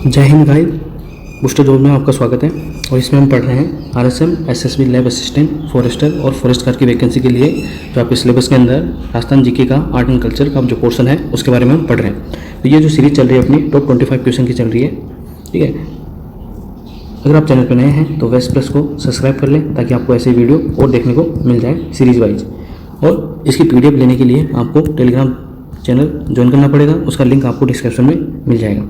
जय Hind guys, booster job में आपका स्वागत है। और इसमें हम पढ़ रहे हैं RSMSSB lab assistant forester और फॉरेस्ट गार्ड की वैकेंसी के लिए जो आपके सिलेबस के अंदर राजस्थान जीके का आर्ट एंड कल्चर का जो पोर्शन है उसके बारे में हम पढ़ रहे हैं। तो ये जो सीरीज चल रही है अपनी टॉप 25 क्वेश्चन की चल रही है, ठीक है। अगर आप चैनल पर नए हैं तो वेस्ट प्लस को सब्सक्राइब कर लें ताकि आपको ऐसे वीडियो और देखने को मिल जाए सीरीज वाइज। और इसकी पीडीएफ लेने के लिए आपको टेलीग्राम चैनल ज्वाइन करना पड़ेगा, उसका लिंक आपको डिस्क्रिप्शन में मिल जाएगा।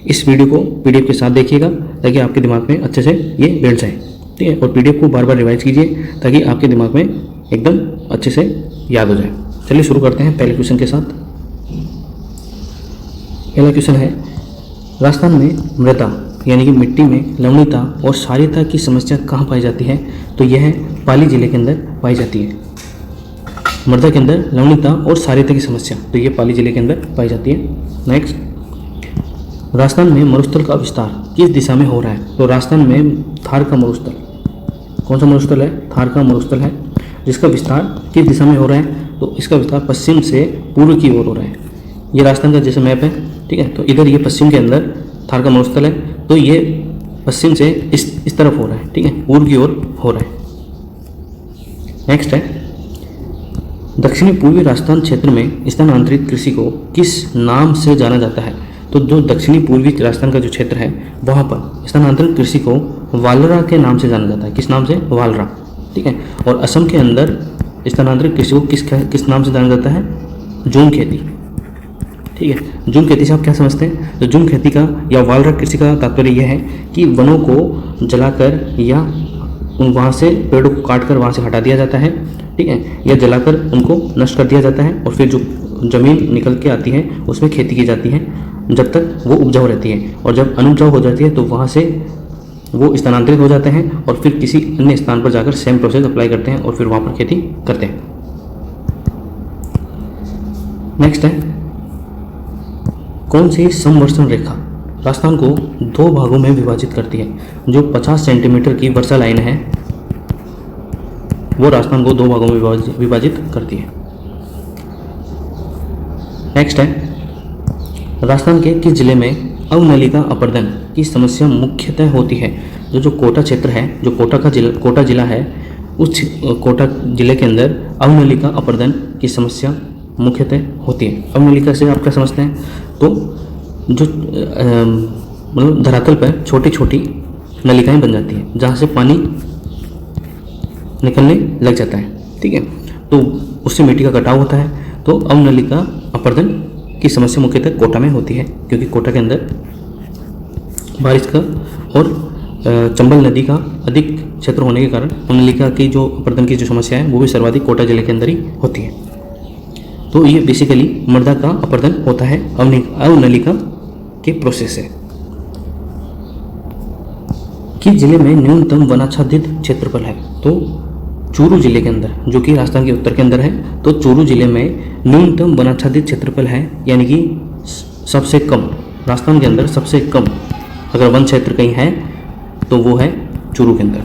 इस वीडियो को पीडीएफ के साथ देखिएगा ताकि आपके दिमाग में अच्छे से ये बैठ जाए, ठीक है। और पीडीएफ को बार बार रिवाइज कीजिए ताकि आपके दिमाग में एकदम अच्छे से याद हो जाए। चलिए शुरू करते हैं पहले क्वेश्चन के साथ। पहला क्वेश्चन है, राजस्थान में मृदा यानी कि मिट्टी में लवणीयता और क्षारीयता की समस्या कहाँ पाई जाती है? तो यह पाली जिले के अंदर पाई जाती है। मृदा के अंदर लवणीयता और क्षारीयता की समस्या, तो ये पाली जिले के अंदर पाई जाती है। नेक्स्ट, राजस्थान में मरुस्थल का विस्तार किस दिशा में हो रहा है? तो राजस्थान में थार का मरुस्थल, कौन सा मरुस्थल है? थार का मरुस्थल है, जिसका विस्तार किस दिशा में हो रहा है? तो इसका विस्तार पश्चिम से पूर्व की ओर हो रहा है। ये राजस्थान का जैसे मैप है, ठीक है। तो इधर ये पश्चिम के अंदर थार का मरुस्थल है, तो ये पश्चिम से इस तरफ हो रहा है, ठीक है, पूर्व की ओर हो रहा है। नेक्स्ट है, दक्षिणी पूर्वी राजस्थान क्षेत्र में स्थानांतरित कृषि को किस नाम से जाना जाता है? तो जो दक्षिणी पूर्वी राजस्थान का जो क्षेत्र है वहाँ पर स्थानांतरित कृषि को वालरा के नाम से जाना जाता है। किस नाम से? वालरा, ठीक है। और असम के अंदर स्थानांतरित कृषि को किस नाम से जाना जाता है? झूम खेती, ठीक है। झूम खेती से आप क्या समझते हैं? तो झूम खेती का या वालरा कृषि का तात्पर्य यह है कि वनों को जलाकर या वहाँ से पेड़ों को काट कर वहाँ से हटा दिया जाता है, ठीक है, या जलाकर उनको नष्ट कर दिया जाता है और फिर जो ज़मीन निकल के आती है उसमें खेती की जाती है जब तक वो उपजाऊ रहती है। और जब अनुपजाऊ हो जाती है तो वहाँ से वो स्थानांतरित हो जाते हैं और फिर किसी अन्य स्थान पर जाकर सेम प्रोसेस अप्लाई करते हैं और फिर वहाँ पर खेती करते हैं। नेक्स्ट है, कौन सी समवर्षण रेखा राजस्थान को दो भागों में विभाजित करती है? जो 50 सेंटीमीटर की वर्षा लाइन है वो राजस्थान को दो भागों में विभाजित करती है। नेक्स्ट है, राजस्थान के किस जिले में अवनलिका अपर्दन की समस्या मुख्यतः होती है? जो कोटा क्षेत्र है, जो कोटा जिला है, उस कोटा जिले के अंदर अवनलिका अपर्दन की समस्या मुख्यतः होती है। अवनलिका से आप क्या समझते हैं? तो जो मतलब धरातल पर छोटी छोटी नलिकाएं बन जाती हैं जहाँ से पानी निकलने लग जाता है, ठीक है। तो उससे मिट्टी का कटाव होता है। तो अवनलिका अपर्दन की समस्या मुख्यतः कोटा में होती है क्योंकि कोटा के अंदर बारिश का और चंबल नदी का अधिक क्षेत्र होने के कारण अवनलिका की जो अपर्दन की जो समस्या है वो भी सर्वाधिक कोटा जिले के अंदर ही होती है। तो ये बेसिकली मृदा का अपर्दन होता है अवनलिका के प्रोसेस से। किस जिले में न्यूनतम वनाच्छादित क्षेत्रफल है? तो चूरू जिले के अंदर, जो कि राजस्थान के उत्तर के अंदर है, तो चूरू जिले में न्यूनतम वनाच्छादित क्षेत्रफल है, यानी कि सबसे कम, राजस्थान के अंदर सबसे कम अगर वन क्षेत्र कहीं है तो वो है चूरू के अंदर।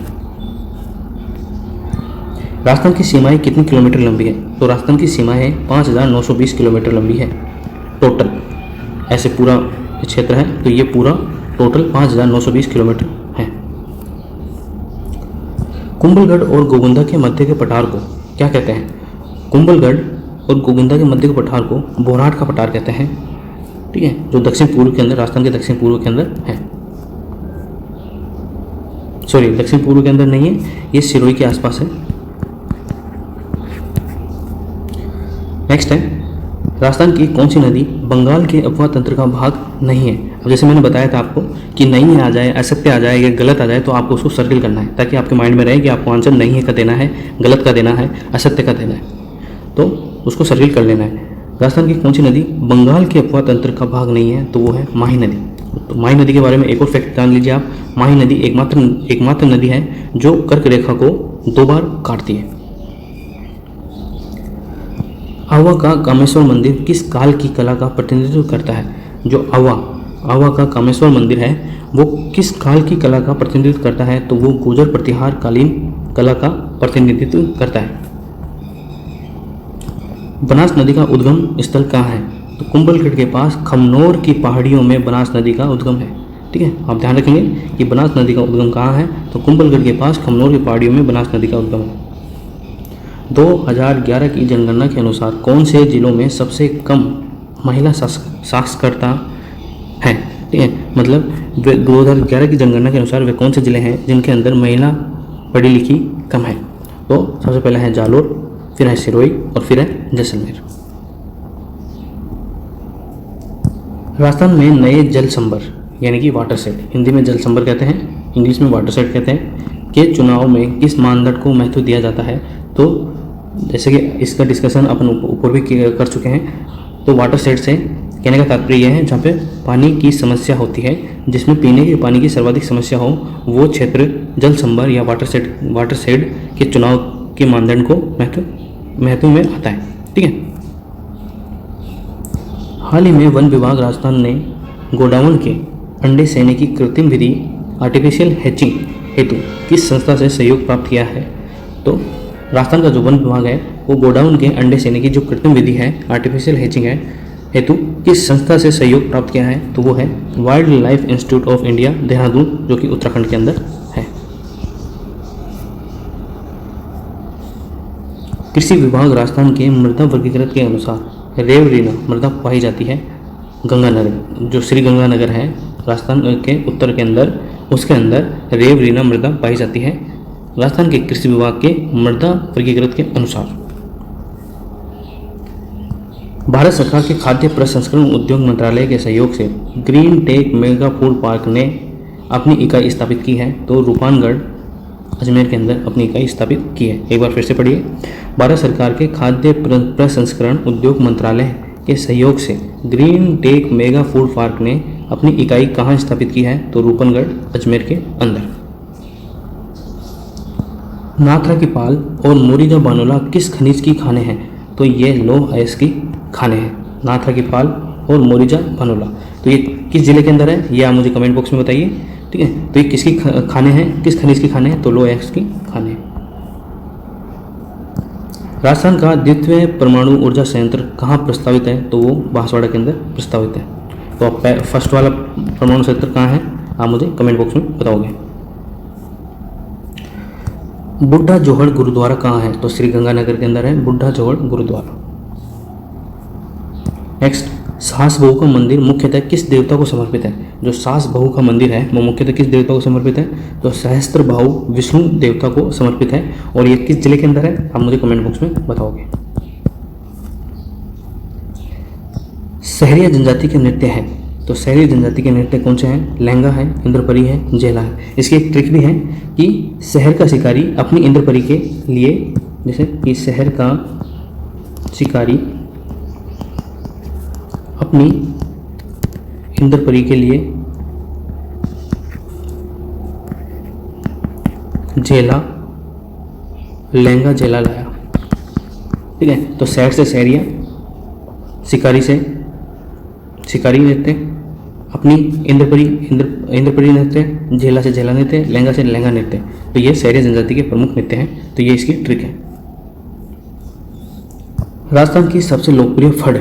राजस्थान की सीमाएं कितनी किलोमीटर लंबी है? तो राजस्थान की सीमाएं 5920 किलोमीटर लंबी है टोटल। ऐसे पूरा क्षेत्र है तो ये पूरा टोटल 5920 किलोमीटर है। कुंभलगढ़ और गोगुंदा के मध्य के पठार को क्या कहते हैं? कुंभलगढ़ और गोगुंदा के मध्य के पठार को बोराट का पठार कहते हैं, ठीक है, जो दक्षिण पूर्व के अंदर, राजस्थान के दक्षिण पूर्व के अंदर है। सॉरी, दक्षिण पूर्व के अंदर नहीं है, ये सिरोही के आसपास है। नेक्स्ट है, राजस्थान की कौन सी नदी बंगाल के अफवाह तंत्र का भाग नहीं है? अब जैसे मैंने बताया था आपको कि नहीं आ जाए, असत्य आ जाए या गलत आ जाए तो आपको उसको सर्किल करना है ताकि आपके माइंड में रहे कि आपको आंसर नहीं है का देना है, गलत का देना है, असत्य का देना है, तो उसको सर्किल कर लेना है। राजस्थान की कौन सी नदी बंगाल के अफवाह तंत्र का भाग नहीं है? तो वो है माही नदी। तो माही नदी के बारे में एक और फैक्ट जान लीजिए आप। माही नदी एकमात्र नदी है जो कर्क रेखा को 2 बार काटती है। आवा का कामेश्वर मंदिर किस काल की कला का प्रतिनिधित्व करता है? जो आवा का कामेश्वर मंदिर है वो किस काल की कला का प्रतिनिधित्व करता है? तो वो गुर्जर प्रतिहार कालीन कला का प्रतिनिधित्व करता है। बनास नदी का उद्गम स्थल कहाँ है? तो कुंभलगढ़ के पास खमनोर की पहाड़ियों में बनास नदी का उद्गम है। ठीक है, आप ध्यान रखेंगे कि बनास नदी का उद्गम कहाँ है, तो कुंभलगढ़ के पास खमनोर की पहाड़ियों में बनास नदी का उद्गम है। 2011 की जनगणना के अनुसार कौन से जिलों में सबसे कम महिला साक्षरता है, ठीक है, मतलब 2011 की जनगणना के अनुसार वे कौन से जिले हैं जिनके अंदर महिला पढ़ी लिखी कम है। तो सबसे पहले है जालोर, फिर है सिरोही और फिर है जैसलमेर। राजस्थान में नए जल संभर यानी कि वाटर सेट, हिंदी में जल संभर कहते हैं, इंग्लिश में वाटर सेट कहते हैं, के चुनाव में किस मानदंड को महत्व दिया जाता है। तो जैसे कि इसका डिस्कशन अपन ऊपर भी कर चुके हैं। तो वाटर सेट से कहने का तात्पर्य यह है जहाँ पे पानी की समस्या होती है, जिसमें पीने के पानी की सर्वाधिक समस्या हो, वो क्षेत्र जल संभर या वाटर सेट के चुनाव के मानदंड को महत्व में आता है। ठीक है, हाल ही में वन विभाग राजस्थान ने गोडाउन के अंडे सेने की कृत्रिम विधि आर्टिफिशियल हैचिंग हेतु किस संस्था से सहयोग प्राप्त किया है। तो राजस्थान का जो वन विभाग है वो गोडाउन के अंडे सेने की जो कृत्रिम विधि है आर्टिफिशियल हैचिंग है हेतु किस संस्था से सहयोग प्राप्त किया है। तो वो है wild life institute of India Dehradun, जो कि उत्तराखंड के अंदर है। कृषि विभाग राजस्थान के मृदा वर्गीकृत के अनुसार रेवरीना मृदा पाई जाती है गंगानगर, जो श्री गंगानगर है राजस्थान के उत्तर के अंदर, उसके अंदर रेवरीना मृदा पाई जाती है राजस्थान के कृषि विभाग के मृदा वर्गीकृत के अनुसार। भारत सरकार के खाद्य प्रसंस्करण उद्योग मंत्रालय के सहयोग से green tech mega food park ने अपनी इकाई स्थापित की है। तो रूपानगढ़ अजमेर के अंदर अपनी इकाई स्थापित की है। एक बार फिर से पढ़िए, भारत सरकार के खाद्य प्रसंस्करण उद्योग मंत्रालय के सहयोग से green tech mega food park ने अपनी इकाई कहाँ स्थापित की है। तो रूपनगढ़ अजमेर के अंदर। नाथ्रा की पाल और मोरिजा बानोला किस खनिज की खाने हैं। तो ये लौह अयस्क की खाने हैं, नाथ्रा की पाल और मोरिजा बानोला। तो ये किस जिले के अंदर है, ये आप मुझे कमेंट बॉक्स में बताइए। ठीक है, तो ये किसकी खाने हैं, किस खनिज की खाने हैं। तो लौह अयस्क की खाने हैं। राजस्थान का द्वितीय परमाणु ऊर्जा संयंत्र कहाँ प्रस्तावित है। तो वो बांसवाड़ा के अंदर प्रस्तावित है। तो आप फर्स्ट वाला परमाणु संयंत्र कहाँ है, आप मुझे कमेंट बॉक्स में बताओगे। बुढ़ा जोहड़ गुरुद्वारा कहाँ है। तो श्री गंगानगर के अंदर है बुढ़ा जोहड़ गुरुद्वारा। नेक्स्ट, सास बहू का मंदिर मुख्यतः किस देवता को समर्पित है। जो सास बहू का मंदिर है वो मुख्यतः किस देवता को समर्पित है। तो सहस्त्र बाहु विष्णु देवता को समर्पित है। और ये किस जिले के अंदर है, आप मुझे कमेंट बॉक्स में बताओगे। सहरिया जनजाति के नृत्य है। तो सहरिया जनजाति के नृत्य कौन से हैं। लहंगा है, इंद्रपरी है, जेला है। इसकी एक ट्रिक भी है कि शहर का शिकारी अपनी इंद्रपरी के लिए, जैसे कि शहर का शिकारी अपनी इंद्रपरी के लिए जेला, लहंगा जेला लाया। ठीक है, तो शहर से सहरिया, शिकारी से शिकारी नृत्य, अपनी इंद्रपरी नृत्य, झेला से झेला नृत्य, लहंगा से लहंगा नृत्य। तो ये सहरिया जनजाति के प्रमुख नृत्य हैं। तो ये इसकी ट्रिक है। राजस्थान की सबसे लोकप्रिय फड़।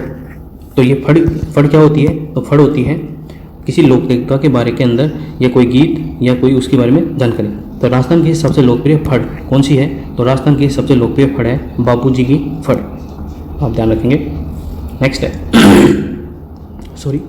तो ये फड़ क्या होती है। तो फड़ होती है किसी लोक देवता के बारे के अंदर या कोई गीत या कोई उसके बारे में जानकारी। तो राजस्थान की सबसे लोकप्रिय फड़ कौन सी है। तो राजस्थान की सबसे लोकप्रिय फड़ है बापूजी की फड़, आप ध्यान रखेंगे। नेक्स्ट है सॉरी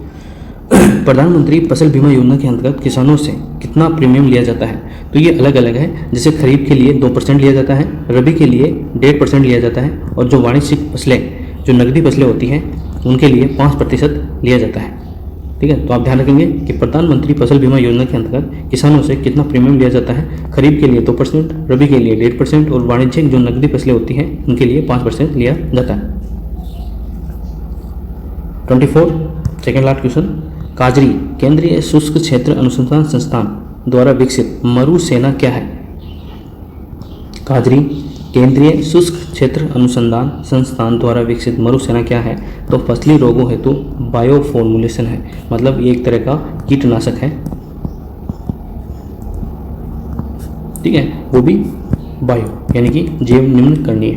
प्रधानमंत्री फसल बीमा योजना के अंतर्गत किसानों से कितना प्रीमियम लिया जाता है। तो ये अलग अलग है। जैसे खरीफ के लिए 2% लिया जाता है, रबी के लिए 1.5% लिया जाता है, और जो वाणिज्यिक फसलें, जो नकदी फसलें होती हैं, उनके लिए 5% लिया जाता है। ठीक है, तो आप ध्यान रखेंगे कि प्रधानमंत्री फसल बीमा योजना के अंतर्गत किसानों से कितना प्रीमियम लिया जाता है। खरीफ के लिए 2%, रबी के लिए 1.5% और वाणिज्यिक जो नकदी फसलें होती हैं उनके लिए 5% लिया जाता है। 24 सेकेंड लास्ट क्वेश्चन, काजरी केंद्रीय शुष्क क्षेत्र अनुसंधान संस्थान द्वारा विकसित मरु सेना क्या है। काजरी केंद्रीय शुष्क क्षेत्र अनुसंधान संस्थान द्वारा विकसित मरु सेना क्या है। तो फसली रोगों हेतु बायो फॉर्मुलेशन है, मतलब ये एक तरह का कीटनाशक है। ठीक है, वो भी बायो यानी कि जैव निम्न करणीय।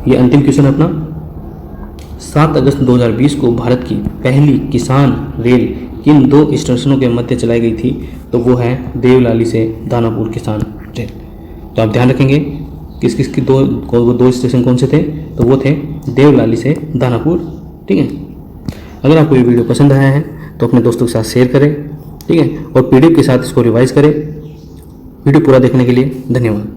ये अंतिम क्वेश्चन अपना 7 अगस्त 2020 को भारत की पहली किसान रेल किन 2 स्टेशनों के मध्य चलाई गई थी? तो वो है देवलाली से दानापुर किसान रेल। तो आप ध्यान रखेंगे किस किस की दो स्टेशन कौन से थे? तो वो थे देवलाली से दानापुर। ठीक है, अगर आपको ये वीडियो पसंद आया है तो अपने दोस्तों के साथ शेयर करें। ठीक है, और पीडीएफ के साथ इसको रिवाइज करें। वीडियो पूरा देखने के लिए धन्यवाद।